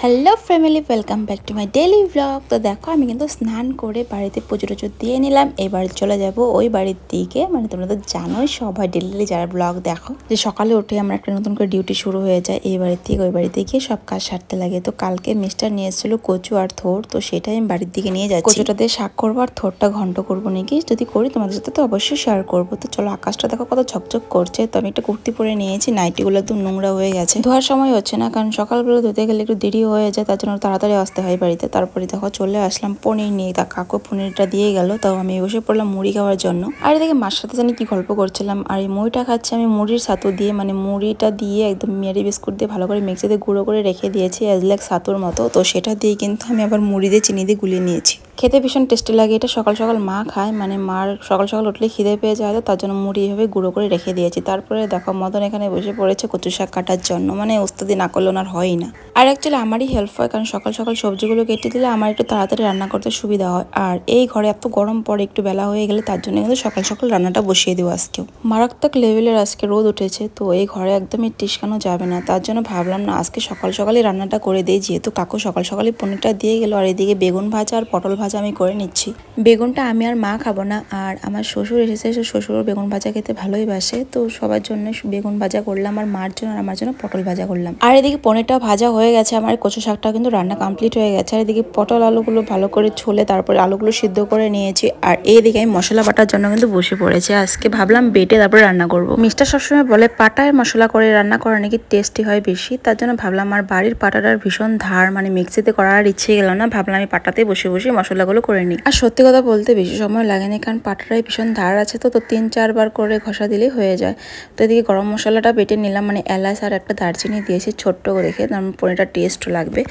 Hello family, welcome back to my daily blog. তো দেখো আমি কিন্তু স্নান করে বাড়িতে পুজো টুজো দিয়ে নিলাম। এবার চলে যাব ওই বাড়ির দিকে। মানে তোমরা তো জানোই সবাই ডেইলি যারা ব্লগ দেখো যে সকালে উঠে আমার একটা নতুন করে ডিউটি শুরু হয়ে যায় এই বাড়ির থেকে ওই বাড়িতে গিয়ে সব কাজ সারতে লাগে। তো কালকে মিস্টার নিয়ে এসেছিল কচু আর থোর, তো সেটাই আমি বাড়ির দিকে নিয়ে যাচ্ছি। কচুটা দিয়ে শাক করবো আর থোরটা ঘন্ট করবো নাকি, যদি করি তোমাদের সাথে তো অবশ্যই শেয়ার করবো। তো চলো, আকাশটা দেখো কত ঝকঝক করছে। তো আমি একটা কুর্তি পরে নিয়েছি, নাইটিগুলো একদম নোংরা হয়ে গেছে, ধোয়ার সময় হচ্ছে না কারণ সকালবেলা ধুতে গেলে একটু দেরি হয়ে যায়, তার জন্য তাড়াতাড়ি আসতে হয় বাড়িতে। তারপরে দেখো চলে আসলাম পনির নিয়ে, তা কাকু পনিরটা দিয়ে গেল, তাও আমি বসে পড়লাম মুড়ি খাওয়ার জন্য। আর এদিকে মার সাথে জানি কি গল্প করছিলাম, আর এই মুড়িটা খাচ্ছি আমি মুড়ির ছাতু দিয়ে, মানে মুড়িটা দিয়ে একদম মেরি বিস্কুট দিয়ে ভালো করে মিক্সিতে গুঁড়ো করে রেখে দিয়েছি লাইক ছাতুর মতো। তো সেটা দিয়ে কিন্তু আমি আবার মুড়ি দিয়ে চিনি দিয়ে গুলিয়ে নিয়েছি, খেতে ভীষণ টেস্টি লাগে। এটা সকাল সকাল মা খায়, মানে মার সকাল সকাল উঠলে খিদে পেয়ে যায়, তো তার জন্য মুড়ি এভাবে গুঁড়ো করে রেখে দিয়েছি। তারপরে দেখো মদন এখানে বসে পড়েছে কচু শাক কাটার জন্য, মানে ওস্তাদি না করলে ওনার হয়ই না। আর অ্যাকচুয়ালি আমারই হেল্প হয়, কারণ সকাল সকাল সবজিগুলো কেটে দিলে আমার একটু তাড়াতাড়ি রান্না করতে সুবিধা হয়। আর এই ঘরে এত গরম পড়ে একটু বেলা হয়ে গেলে, তার জন্য কিন্তু সকাল সকাল রান্নাটা বসিয়ে দেবো। আজকেও মারাত্মক লেভেলের আজকে রোদ উঠেছে, তো এই ঘরে একদমই টিসকানো যাবে না, তার জন্য ভাবলাম না আজকে সকাল সকালই রান্নাটা করে দিই, যেহেতু কাকু সকাল সকালই পনিরটা দিয়ে গেল। আর এদিকে বেগুন ভাজা আর পটল ভাজা আমি করে নিচ্ছি। বেগুনটা আমি আর মা খাবো না, আর আমার শ্বশুর এসেছে, শ্বশুরও বেগুন ভাজা খেতে ভালোই বাসে, তো সবার জন্য বেগুন ভাজা করলাম, আর মার জন্য আর আমার জন্য পটল ভাজা করলাম। আর এদিকে পনিরটা ভাজা হয়ে গেছে, আমার কচু শাকটা কিন্তু রান্না কমপ্লিট হয়ে গেছে। আর এদিকে পটল আলুগুলো ভালো করে ছুলে তারপরে আলুগুলো সিদ্ধ করে নিয়েছি। আর এইদিকে আমি মশলা বাটার জন্য কিন্তু বসে পড়েছি, আজকে ভাবলাম বেটে তারপরে রান্না করবো। মিস্টার সবসময় বলে পাটায় মশলা করে রান্না করা নাকি টেস্টি হয় বেশি, তার জন্য ভাবলাম আমার বাড়ির পাটাটার ভীষণ ধার, মানে মিক্সিতে করার ইচ্ছে গেল না, ভাবলাম আমি পাটাতে বসে বসে মশলাগুলো করে নিই। আর সত্যি কথা বলতে বেশি সময় লাগেনি, কারণ পাটাটাই ভীষণ ধার আছে, তো 3-4 বার করে ঘষা দিলেই হয়ে যায়। তো এদিকে গরম মশলাটা বেটে নিলাম, মানে এলাচ আর একটা দারচিনি দিয়েছি ছোট্ট করে রেখে, তার পনিরটা টেস্ট লাগবে।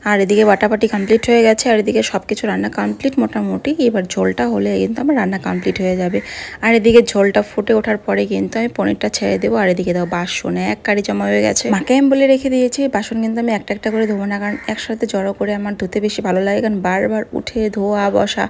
আর এদিকে বাটাবাটি কমপ্লিট হয়ে গেছে, আর এদিকে সব কিছু রান্না কমপ্লিট মোটামুটি। এবার ঝোলটা হলে কিন্তু আমার রান্না কমপ্লিট হয়ে যাবে। আর এদিকে ঝোলটা ফুটে ওঠার পরে কিন্তু আমি পনিরটা ছেড়ে দেবো। আর এদিকে দাও বাসনে এক কারি জমা হয়ে গেছে, মাকে আমি বলে রেখে দিয়েছি বাসন কিন্তু আমি একটা একটা করে ধোবো না, কারণ একসাথে জড়ো করে আমার ধুতে বেশি ভালো লাগে, কারণ বারবার উঠে ধোয়া বসা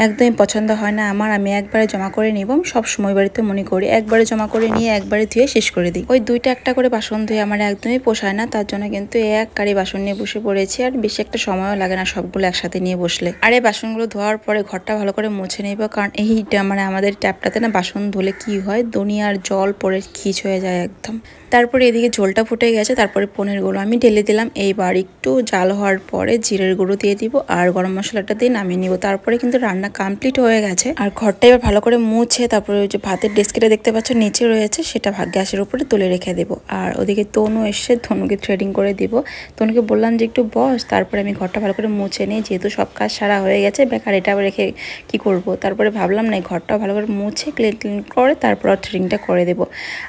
একদমই পছন্দ হয় না আমার। আমি একবারে জমা করে নিব, আমি সব সময় বাড়িতে মনে করি একবারে জমা করে নিয়ে একবারে ধুয়ে শেষ করে দিই। ওই দুইটা একটা করে বাসন ধুয়ে আমার একদমই পোষায় না, তার জন্য কিন্তু এক কারি বাসন নিয়ে বসে পড়েছি। আর বেশি একটা সময়ও লাগে না সবগুলো একসাথে নিয়ে বসলে। আর এই বাসনগুলো ধোয়ার পরে ঘরটা ভালো করে মুছে নেব, কারণ এইটা মানে আমাদের ট্যাপটাতে না বাসন ধুলে কি হয় দুনিয়ার জল পড়ে খিচ হয়ে যায় একদম। তারপরে এদিকে ঝোলটা ফুটে গেছে, তারপরে পনিরগুলো আমি ঢেলে দিলাম। এইবার একটু জাল হওয়ার পরে জিরের গুঁড়ো দিয়ে দিব আর গরম মশলাটা দিয়ে নামিয়ে নিব। তারপরে কিন্তু রান্না কমপ্লিট হয়ে গেছে। আর ঘরটা এবার ভালো করে মুছে তারপরে ওই যে ভাতের ডেস্কিটা দেখতে পাচ্ছ নিচে রয়েছে, সেটা গ্যাসের উপরে তুলে রেখে দেবো। আর ওদিকে তনু এসে ধনুকে থ্রেডিং করে দিব। তনুকে বললাম যে একটু বস, তারপরে আমি ঘরটা ভালো করে মুছে নিই, যেহেতু সব কাজ সারা হয়ে গেছে, বেকার এটা রেখে কি করব। তারপরে ভাবলাম না ঘরটা ভালো করে মুছে ক্লিন করে তারপর থ্রেডিংটা করে দেবো।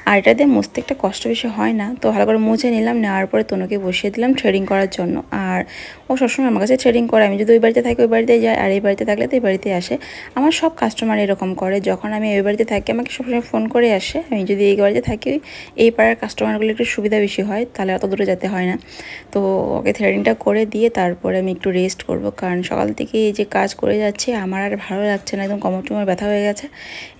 আর এটা দিয়ে মুছতে একটা কষ্ট বেশি হয় না, তো ভালো করে মুছে নিলাম। নেওয়ার পরে তনুকে বসিয়ে দিলাম থ্রেডিং করার জন্য। আর ও সবসময় আমার কাছে থ্রেডিং করে, আমি যদি ওই বাড়িতে থাকি ওই বাড়িতে যাই, আর এই বাড়িতে থাকলে তো এই বাড়িতে আসে। আমার সব কাস্টমার এরকম করে, যখন আমি ওই বাড়িতে থাকি আমাকে সবসময় ফোন করে আসে, আমি যদি এই বাড়িতে থাকি এই পাড়ার কাস্টমারগুলো একটু সুবিধা বেশি হয়, তাহলে অত দূরে যেতে হয় না। তো ওকে থ্রেডিংটা করে দিয়ে তারপরে আমি একটু রেস্ট করব, কারণ সকাল থেকে এই যে কাজ করে যাচ্ছি আমার আর ভালো লাগছে না, একদম কোমর টুমর ব্যথা হয়ে গেছে।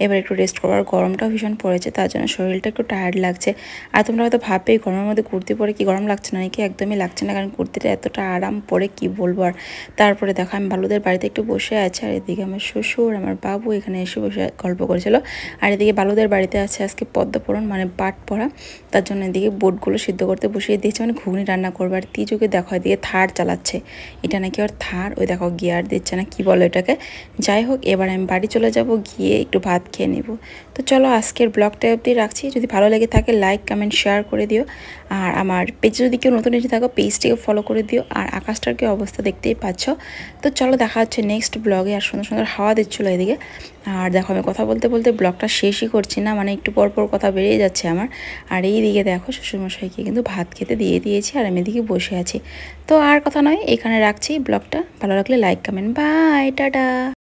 এবার একটু রেস্ট করবার, গরমটাও ভীষণ পড়েছে, তার জন্য শরীরটা একটু টায়ার্ড লাগছে। আর তোমরা হয়তো ভাববে এই গরমের মধ্যে কুর্তি পরে কি গরম লাগছে না নাকি, একদমই লাগছে না, কারণ কুর্তিটা এতটা আরাম পরে কি বলবো। আর তারপরে দেখো আমি বালুদের বাড়িতে একটু বসে আছি, আর এদিকে আমার শ্বশুর আমার বাবু এখানে এসে বসে গল্প করেছিল। আর এদিকে বালুদের বাড়িতে আছে আজকে পদ্মপুরণ, মানে পাট পড়া, তার জন্য এদিকে বোটগুলো সিদ্ধ করতে বসিয়ে দিয়েছে, মানে ঘুগনি রান্না করবে। আর তিজুকে দেখো এদিকে থার চালাচ্ছে, এটা নাকি ওর থার, ওই দেখো গিয়ার দিচ্ছে না কি বলো এটাকে। যাই হোক, এবার আমি বাড়ি চলে যাব, গিয়ে একটু ভাত খেয়ে নেব। তো চলো আজকের ব্লগটা অবধি রাখছি, যদি ভালো লেগে থাকে লাইক কমেন্ট শেয়ার করে দিও। আর আমার পেজে যদি কেউ নতুন এসে থাকো পেজটিকে ফলো করে দিও। আর আকাশটার কি অবস্থা দেখতেই পাচ্ছ। তো চলো দেখা হচ্ছে নেক্সট ব্লগে। আর সুন্দর সুন্দর হাওয়া দিচ্ছিলো এদিকে। আর দেখো আমি কথা বলতে বলতে ব্লগটা শেষই করছি না, মানে একটু পর পর কথা বেরিয়ে যাচ্ছে আমার। আর এই দিকে দেখো শ্বশুরমশাইকে কিন্তু ভাত খেতে দিয়ে দিয়েছি, আর আমি এদিকে বসে আছি। তো আর কথা নয়, এখানে রাখছি ব্লগটা। ভালো লাগলে লাইক কমেন্ট, বাই, টাটা।